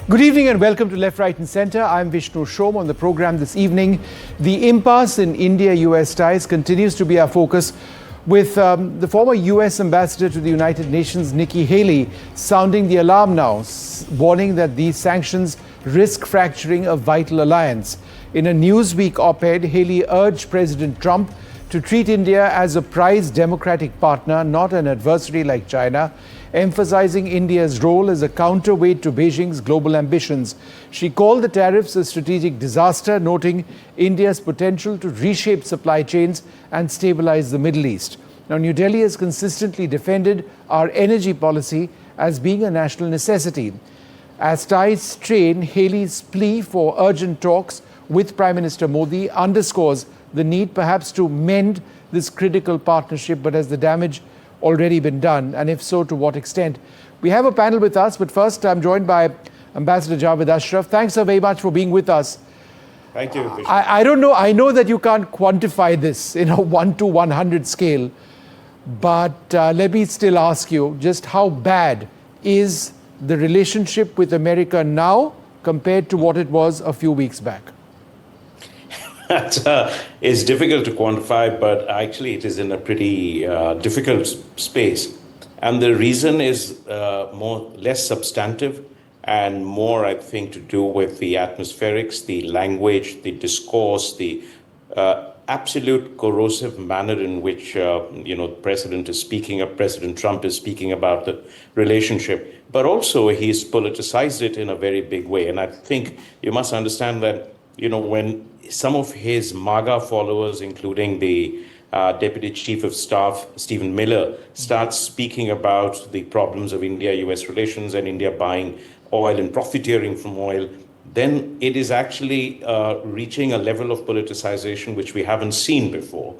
Good evening and welcome to Left, Right and Centre. I'm Vishnu Shom. On the programme this evening, the impasse in India-US ties continues to be our focus, with the former US Ambassador to the United Nations, Nikki Haley, sounding the alarm now, warning that these sanctions risk fracturing a vital alliance. In a Newsweek op-ed, Haley urged President Trump to treat India as a prized democratic partner, not an adversary like China, emphasizing India's role as a counterweight to Beijing's global ambitions. She called the tariffs a strategic disaster, noting India's potential to reshape supply chains and stabilize the Middle East. Now, New Delhi has consistently defended our energy policy as being a national necessity. As ties strain, Haley's plea for urgent talks with Prime Minister Modi underscores the need perhaps to mend this critical partnership, but has the damage already been done, and if so, to what extent? We have a panel with us, but first I'm joined by Ambassador Javed Ashraf. Thanks so very much for being with us. Thank you. I don't know, I know that you can't quantify this in a 1 to 100 scale, but let me still ask you, just how bad is the relationship with America now compared to what it was a few weeks back? It's difficult to quantify, but actually it is in a pretty difficult space. And the reason is less substantive and more, I think, to do with the atmospherics, the language, the discourse, the absolute corrosive manner in which the president is speaking up, President Trump is speaking about the relationship. But also he's politicized it in a very big way. And I think you must understand that, when some of his MAGA followers, including the Deputy Chief of Staff, Stephen Miller, starts speaking about the problems of India-US relations and India buying oil and profiteering from oil, then it is actually reaching a level of politicization which we haven't seen before.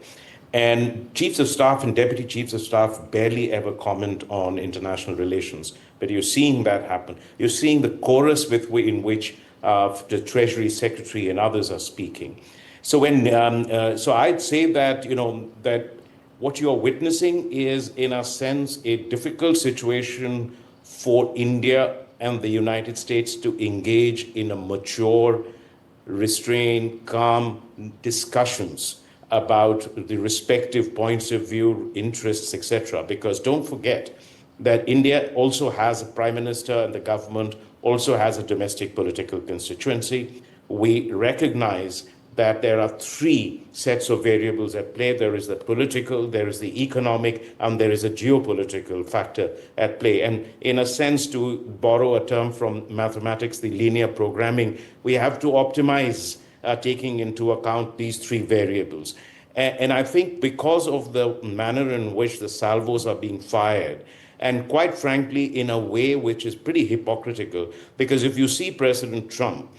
And chiefs of staff and deputy chiefs of staff barely ever comment on international relations. But you're seeing that happen. You're seeing the chorus in which the Treasury Secretary and others are speaking. So so I'd say that that what you are witnessing is, in a sense, a difficult situation for India and the United States to engage in a mature, restrained, calm discussions about the respective points of view, interests, etc. Because don't forget that India also has a prime minister, and the government also has a domestic political constituency. We recognize that there are three sets of variables at play. There is the political, there is the economic, and there is a geopolitical factor at play. And in a sense, to borrow a term from mathematics, the linear programming, we have to optimize taking into account these three variables. And I think because of the manner in which the salvos are being fired, and quite frankly, in a way which is pretty hypocritical, because if you see President Trump,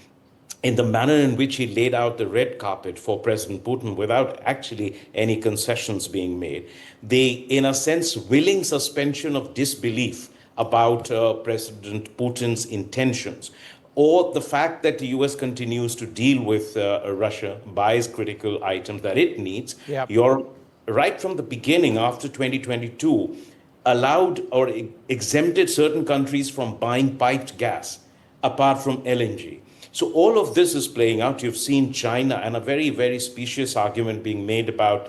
in the manner in which he laid out the red carpet for President Putin without actually any concessions being made, the, in a sense, willing suspension of disbelief about President Putin's intentions, or the fact that the US continues to deal with Russia, buys critical items that it needs, You're right from the beginning, after 2022, allowed or exempted certain countries from buying piped gas, apart from LNG. So all of this is playing out. You've seen China, and a very, very specious argument being made about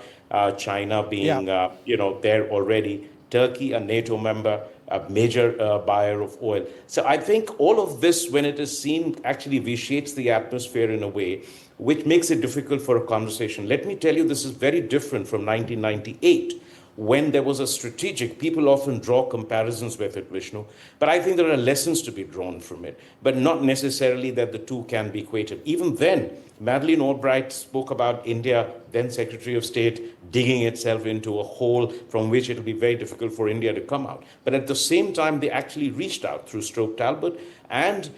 China being, there already. Turkey, a NATO member, a major buyer of oil. So I think all of this, when it is seen, actually vitiates the atmosphere in a way which makes it difficult for a conversation. Let me tell you, this is very different from 1998. When there was a strategic, people often draw comparisons with it, Vishnu, but I think there are lessons to be drawn from it, but not necessarily that the two can be equated. Even then, Madeleine Albright spoke about India, then Secretary of State, digging itself into a hole from which it will be very difficult for India to come out. But at the same time, they actually reached out through Stroke Talbot and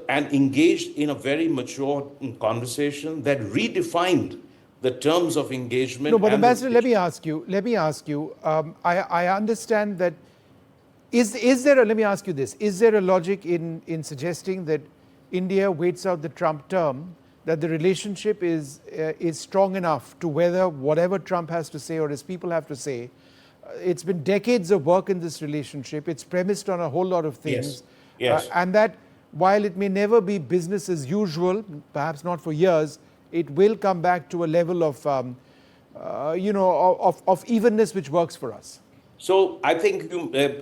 engaged in a very mature conversation that redefined the terms of engagement. No, but Ambassador, let me ask you, I understand that, let me ask you this, is there a logic in suggesting that India waits out the Trump term, that the relationship is strong enough to weather whatever Trump has to say or his people have to say? It's been decades of work in this relationship. It's premised on a whole lot of things. Yes. And that while it may never be business as usual, perhaps not for years, it will come back to a level of, of evenness which works for us. So I think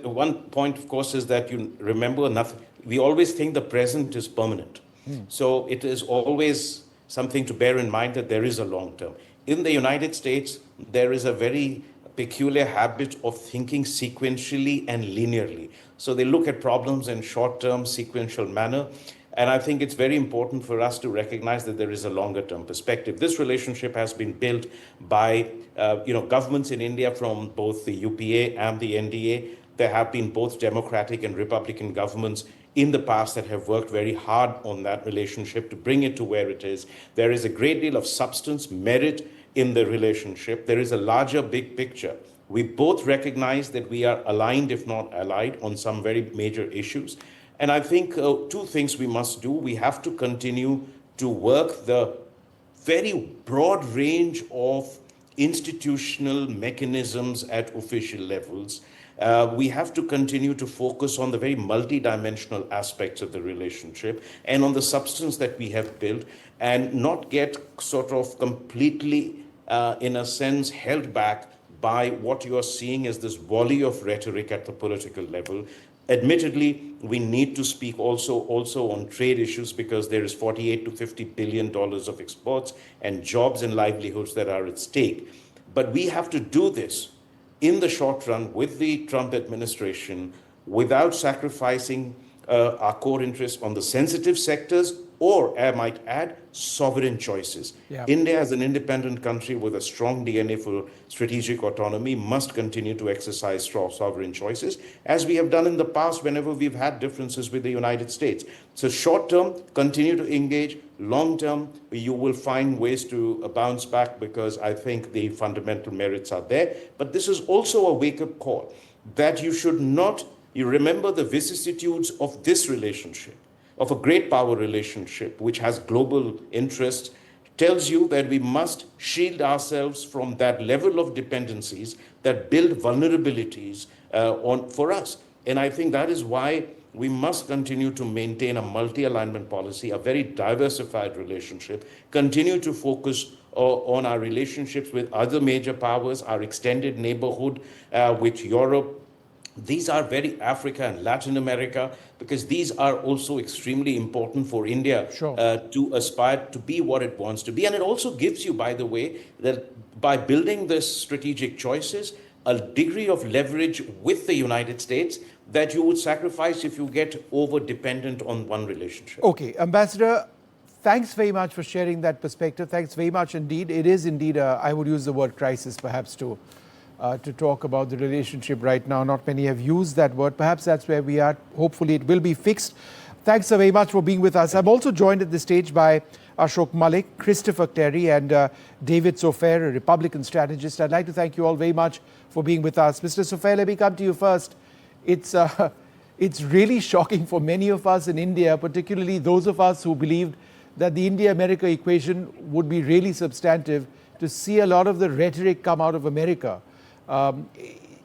one point, of course, is that you remember nothing. We always think the present is permanent. So it is always something to bear in mind that there is a long term. In the United States, there is a very peculiar habit of thinking sequentially and linearly. So they look at problems in short-term, sequential manner. And I think it's very important for us to recognize that there is a longer-term perspective. This relationship has been built by governments in India from both the UPA and the NDA. There have been both Democratic and Republican governments in the past that have worked very hard on that relationship to bring it to where it is. There is a great deal of substance, merit in the relationship. There is a larger big picture. We both recognize that we are aligned, if not allied, on some very major issues. And I think two things we must do. We have to continue to work the very broad range of institutional mechanisms at official levels. We have to continue to focus on the very multidimensional aspects of the relationship and on the substance that we have built, and not get sort of completely, in a sense, held back by what you are seeing as this volley of rhetoric at the political level. Admittedly, we need to speak also on trade issues, because there is $48 to $50 billion of exports and jobs and livelihoods that are at stake. But we have to do this in the short run with the Trump administration without sacrificing our core interests on the sensitive sectors, or, I might add, sovereign choices. Yeah. India, as an independent country with a strong DNA for strategic autonomy, must continue to exercise strong sovereign choices, as we have done in the past whenever we've had differences with the United States. So short term, continue to engage. Long term, you will find ways to bounce back, because I think the fundamental merits are there. But this is also a wake-up call that you should not, you remember the vicissitudes of this relationship, of a great power relationship which has global interests, tells you that we must shield ourselves from that level of dependencies that build vulnerabilities for us. And I think that is why we must continue to maintain a multi-alignment policy, a very diversified relationship, continue to focus on our relationships with other major powers, our extended neighborhood with Europe. These are very Africa and Latin America, because these are also extremely important for India. Sure. To aspire to be what it wants to be. And it also gives you, by the way, that by building this strategic choices, a degree of leverage with the United States that you would sacrifice if you get over-dependent on one relationship. Okay, Ambassador, thanks very much for sharing that perspective. Thanks very much indeed. It is indeed, I would use the word crisis perhaps to talk about the relationship right now. Not many have used that word. Perhaps that's where we are. Hopefully it will be fixed. Thanks so very much for being with us. I'm also joined at this stage by Ashok Malik, Christopher Terry, and David Sofair, a Republican strategist. I'd like to thank you all very much for being with us. Mr. Sofair, let me come to you first. It's really shocking for many of us in India, particularly those of us who believed that the India-America equation would be really substantive, to see a lot of the rhetoric come out of America.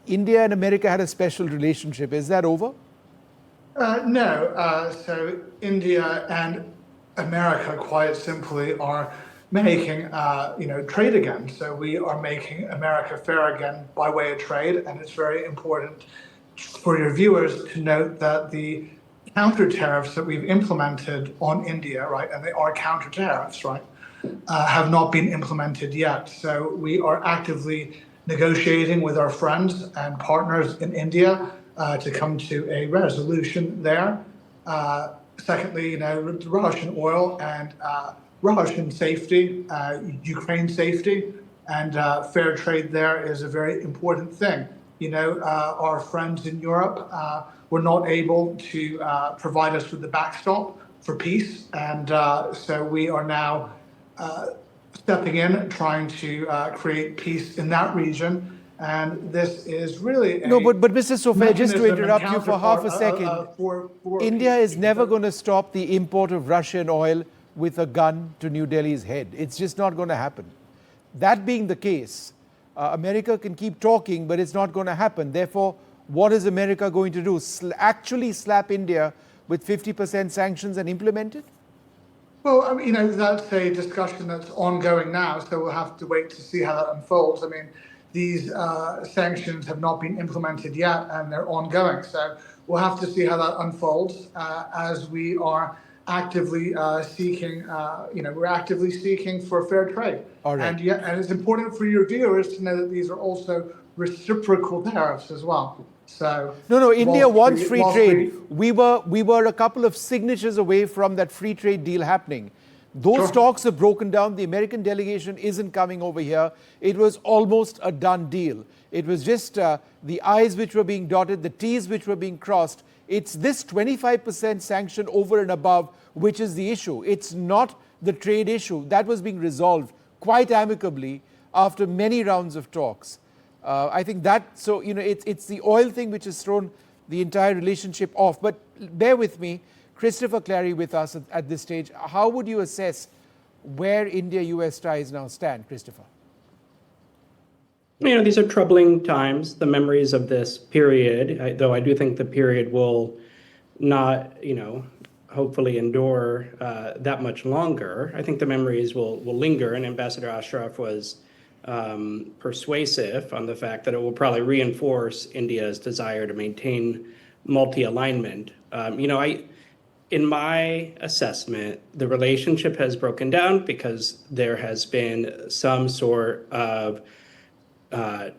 India and America had a special relationship. Is that over? No. So India and America, quite simply, are making trade again. So we are making America fair again by way of trade, and it's very important for your viewers to note that the counter tariffs that we've implemented on India, right, and they are counter tariffs, right, have not been implemented yet. So we are actively negotiating with our friends and partners in India to come to a resolution there. Secondly, Russian oil and Russian safety, Ukraine safety, and fair trade there is a very important thing. Our friends in Europe were not able to provide us with the backstop for peace, and so we are now stepping in, trying to create peace in that region. And this is really no, but Mr. Sofair, just to interrupt you for half a second, India is never going to stop the import of Russian oil with a gun to New Delhi's head. It's just not going to happen. That being the case, America can keep talking, but it's not going to happen. Therefore, what is America going to do? Actually slap India with 50% sanctions and implement it? Well, I mean, that's a discussion that's ongoing now, so we'll have to wait to see how that unfolds. I mean, these sanctions have not been implemented yet, and they're ongoing. So we'll have to see how that unfolds as we are actively seeking, we're actively seeking for fair trade. All right. And it's important for your viewers to know that these are also reciprocal tariffs as well. So no, India wants free trade. We We were a couple of signatures away from that free trade deal happening. Those talks have broken down. The American delegation isn't coming over here. It was almost a done deal. It was just the I's which were being dotted, the T's which were being crossed. It's this 25% sanction over and above which is the issue. It's not the trade issue. That was being resolved quite amicably after many rounds of talks. I think it's the oil thing which has thrown the entire relationship off. But bear with me, Christopher Clary with us at this stage. How would you assess where India-US ties now stand, Christopher? These are troubling times, the memories of this period, though I do think the period will not, hopefully endure that much longer. I think the memories will linger, and Ambassador Ashraf was persuasive on the fact that it will probably reinforce India's desire to maintain multi-alignment. In my assessment, the relationship has broken down because there has been some sort of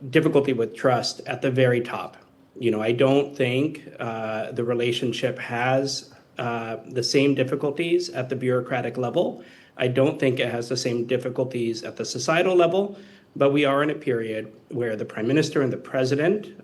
difficulty with trust at the very top. I don't think the relationship has the same difficulties at the bureaucratic level. I don't think it has the same difficulties at the societal level, but we are in a period where the Prime Minister and the President,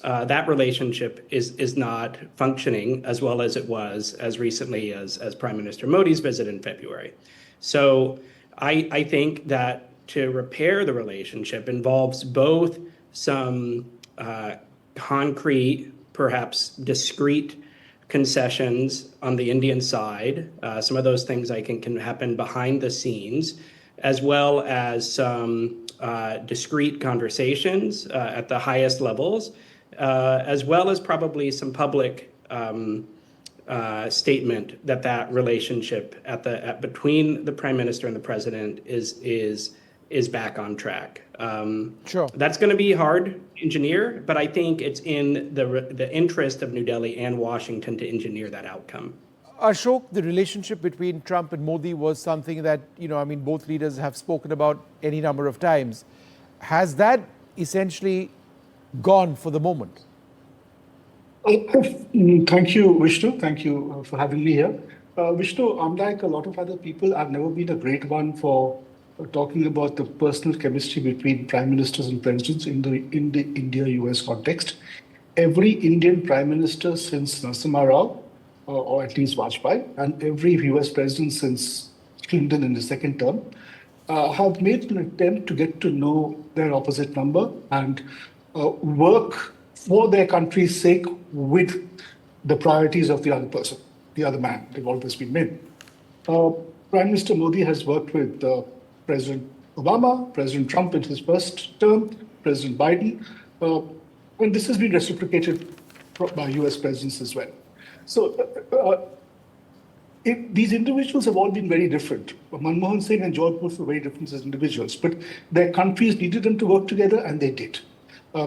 that relationship is not functioning as well as it was as recently as Prime Minister Modi's visit in February. So I think that to repair the relationship involves both some concrete, perhaps discrete concessions on the Indian side. Some of those things I think can happen behind the scenes, as well as some discrete conversations at the highest levels, as well as probably some public statement that relationship between the Prime Minister and the President is back on track. Sure. That's going to be hard to engineer, but I think it's in the interest of New Delhi and Washington to engineer that outcome. Ashok, the relationship between Trump and Modi was something that, both leaders have spoken about any number of times. Has that essentially gone for the moment? Thank you, Vishnu. Thank you for having me here. Vishnu, unlike a lot of other people, I've never been a great one for talking about the personal chemistry between prime ministers and presidents in the India-US context. Every Indian prime minister since Narasimha Rao, or at least Vajpayee, and every US president since Clinton in the second term, have made an attempt to get to know their opposite number and work for their country's sake with the priorities of the other person, the other man. They've always been men. Prime Minister Modi has worked with President Obama, President Trump in his first term, President Biden, and this has been reciprocated by US presidents as well. So these individuals have all been very different. Manmohan Singh and George Bush were very different as individuals, but their countries needed them to work together, and they did.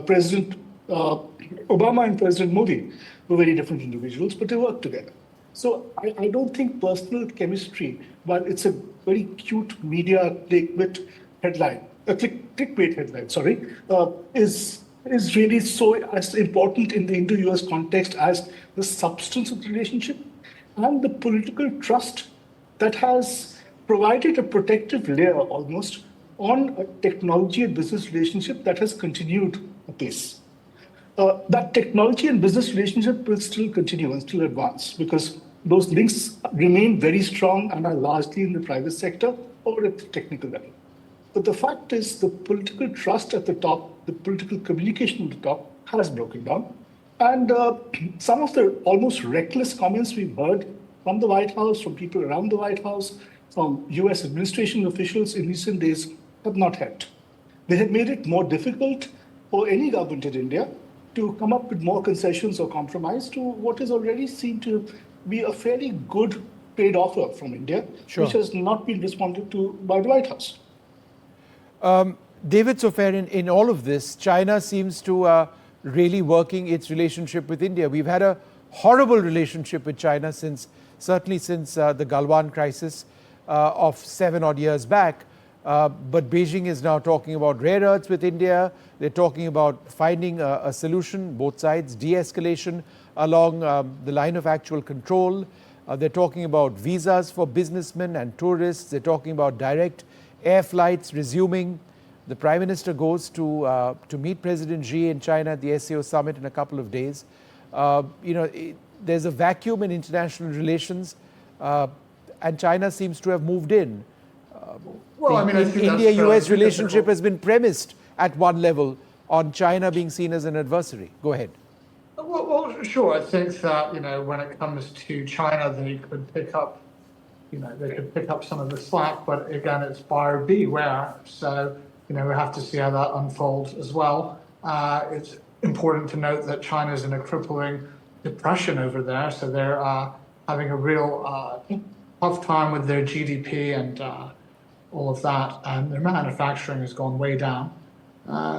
President Obama and President Modi were very different individuals, but they worked together. So I don't think personal chemistry, but it's a very cute media clickbait headline, is really so as important in the Indo-US context as the substance of the relationship and the political trust that has provided a protective layer almost on a technology and business relationship that has continued apace. That technology and business relationship will still continue and still advance because those links remain very strong and are largely in the private sector or at the technical level. But the fact is the political trust at the top, the political communication at the top has broken down. And some of the almost reckless comments we've heard from the White House, from people around the White House, from US administration officials in recent days have not helped. They have made it more difficult for any government in India to come up with more concessions or compromise to what is already seen to be a fairly good trade offer from India, which has not been responded to by the White House. David Sofer, in all of this, China seems to really working its relationship with India. We've had a horrible relationship with China certainly since the Galwan crisis of 7 odd years back. But Beijing is now talking about rare earths with India. They're talking about finding a solution, both sides, de-escalation along the line of actual control. They're talking about visas for businessmen and tourists. They're talking about direct air flights resuming. The Prime Minister goes to meet President Xi in China at the SCO summit in a couple of days. There's a vacuum in international relations, and China seems to have moved in. The India-US relationship has been premised at one level on China being seen as an adversary. Go ahead. Well, sure. I think that when it comes to China, they could pick up, some of the slack. But again, it's buyer beware. So we have to see how that unfolds as well. It's important to note that China is in a crippling depression over there, so they're having a real tough time with their GDP and all of that, and their manufacturing has gone way down.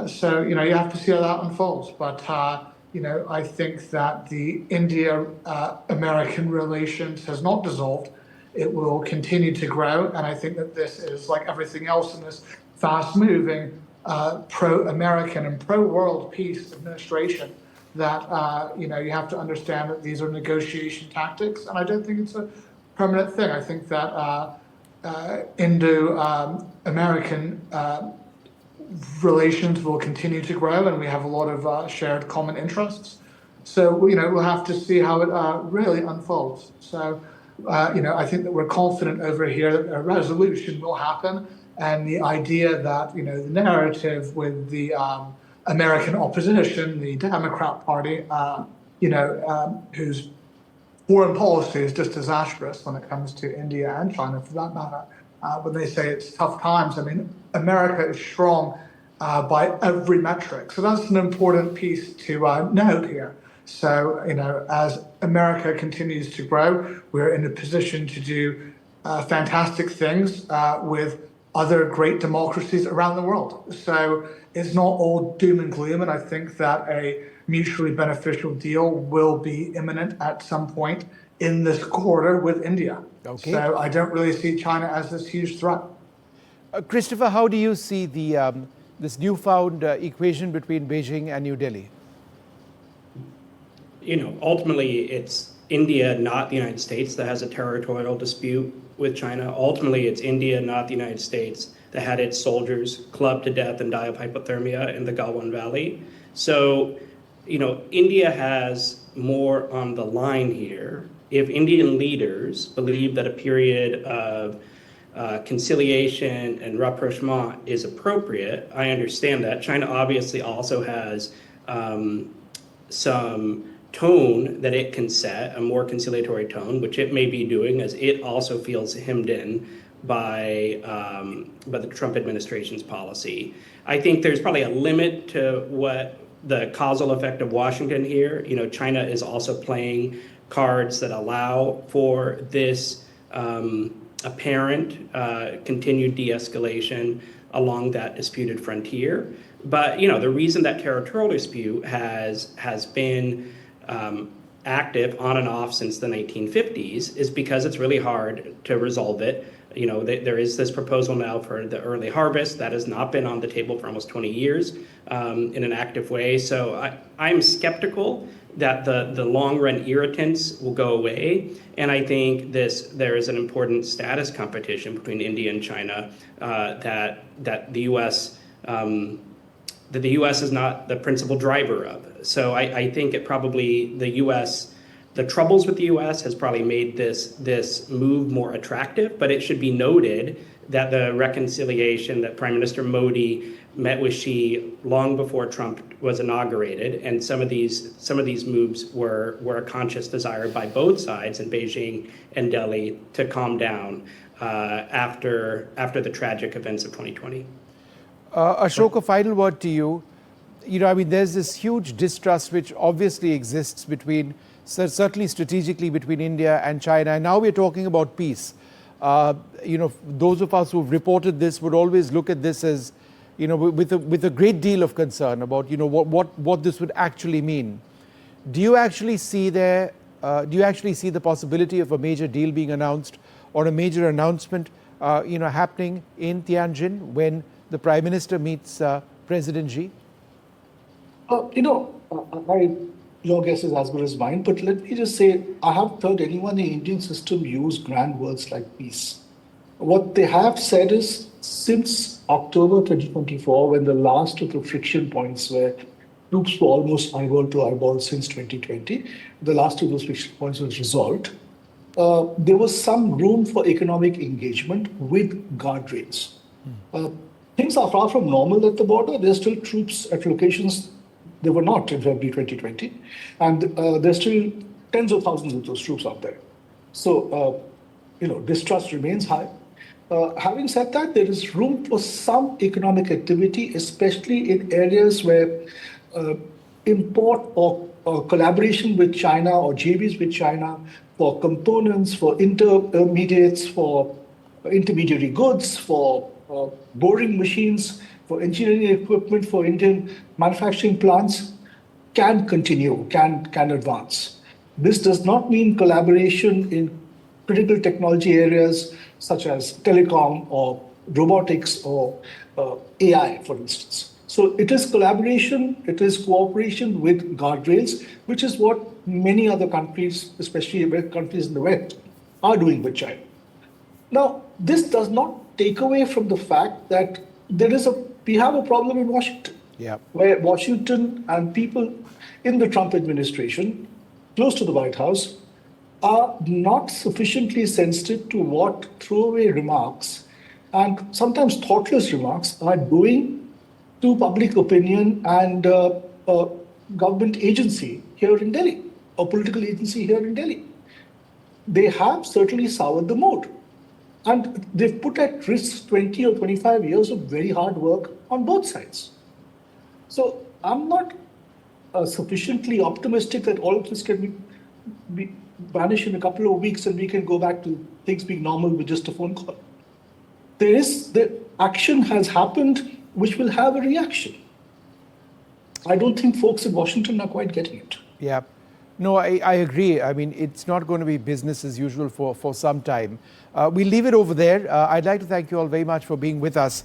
So you have to see how that unfolds. But I think that the India-American relations has not dissolved. It will continue to grow, and I think that this is like everything else in this fast-moving pro-American and pro-world peace administration. That you have to understand that these are negotiation tactics, and I don't think it's a permanent thing. I think that Indo-American relations will continue to grow, and we have a lot of shared common interests. So we'll have to see how it really unfolds. So I think that we're confident over here that a resolution will happen, and the idea that the narrative with the American opposition, the Democrat Party, whose foreign policy is just disastrous when it comes to India and China, for that matter. When they say it's tough times, I mean, America is strong by every metric. So that's an important piece to note here. So, as America continues to grow, we're in a position to do fantastic things with other great democracies around the world. So it's not all doom and gloom, and I think that a mutually beneficial deal will be imminent at some point in this quarter with India. Okay. So I don't really see China as this huge threat. Christopher, how do you see this newfound equation between Beijing and New Delhi? Ultimately, it's India, not the United States, that has a territorial dispute with China. Ultimately, it's India, not the United States, that had its soldiers clubbed to death and die of hypothermia in the Galwan Valley. So, India has more on the line here. If Indian leaders believe that a period of conciliation and rapprochement is appropriate, I understand that. China obviously also has some tone that it can set, a more conciliatory tone, which it may be doing, as it also feels hemmed in by the Trump administration's policy. I think there's probably a limit to what the causal effect of Washington here. China is also playing cards that allow for this apparent continued de-escalation along that disputed frontier. But the reason that territorial dispute has been active on and off since the 1950s is because it's really hard to resolve it. There is this proposal now for the early harvest that has not been on the table for almost 20 years in an active way. So I'm skeptical that the long-run irritants will go away. And I think there is an important status competition between India and China that the U.S. That the U.S. is not the principal driver of. So I think the troubles with the U.S. has probably made this move more attractive, but it should be noted that the reconciliation that Prime Minister Modi met with Xi long before Trump was inaugurated, and some of these moves were a conscious desire by both sides in Beijing and Delhi to calm down after the tragic events of 2020. Ashok, a final word to you. there's this huge distrust which obviously exists between, certainly strategically between India and China. And now we're talking about peace. Those of us who've reported this would always look at this as, with a great deal of concern about, what this would actually mean. Do you actually see the possibility of a major deal being announced or a major announcement, happening in Tianjin when the Prime Minister meets President Xi? Your guess is as good as mine, but let me just say, I haven't heard anyone in the Indian system use grand words like peace. What they have said is, since October 2024, when the last of the friction points where troops were almost eyeball to eyeball since 2020, the last of those friction points was resolved, there was some room for economic engagement with guardrails. Things are far from normal at the border. There's still troops at locations they were not in February 2020. And there's still tens of thousands of those troops out there. So, distrust remains high. Having said that, there is room for some economic activity, especially in areas where import or collaboration with China or JVs with China for components, for intermediates, for intermediary goods, for boring machines, for engineering equipment, for Indian manufacturing plants can continue, can advance. This does not mean collaboration in critical technology areas such as telecom or robotics or AI, for instance. So it is collaboration, it is cooperation with guardrails, which is what many other countries, especially countries in the West, are doing with China. Now, this does not take away from the fact that we have a problem in Washington, where Washington and people in the Trump administration, close to the White House, are not sufficiently sensitive to what throwaway remarks and sometimes thoughtless remarks are doing to public opinion and a government agency here in Delhi, or political agency here in Delhi. They have certainly soured the mood. And they've put at risk 20 or 25 years of very hard work on both sides. So I'm not sufficiently optimistic that all of this can be vanish in a couple of weeks and we can go back to things being normal with just a phone call. The action has happened, which will have a reaction. I don't think folks in Washington are quite getting it. Yeah. No, I agree. I mean, it's not going to be business as usual for some time. We'll leave it over there. I'd like to thank you all very much for being with us.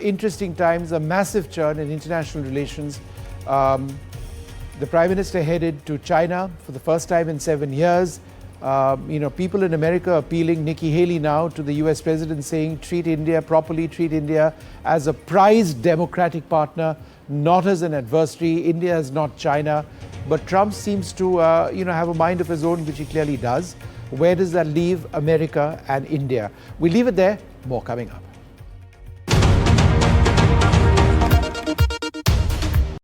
Interesting times, a massive churn in international relations. The Prime Minister headed to China for the first time in 7 years. People in America appealing, Nikki Haley now to the US President saying, treat India properly, treat India as a prized democratic partner, not as an adversary. India is not China. But Trump seems to, have a mind of his own, which he clearly does. Where does that leave America and India? We'll leave it there. More coming up.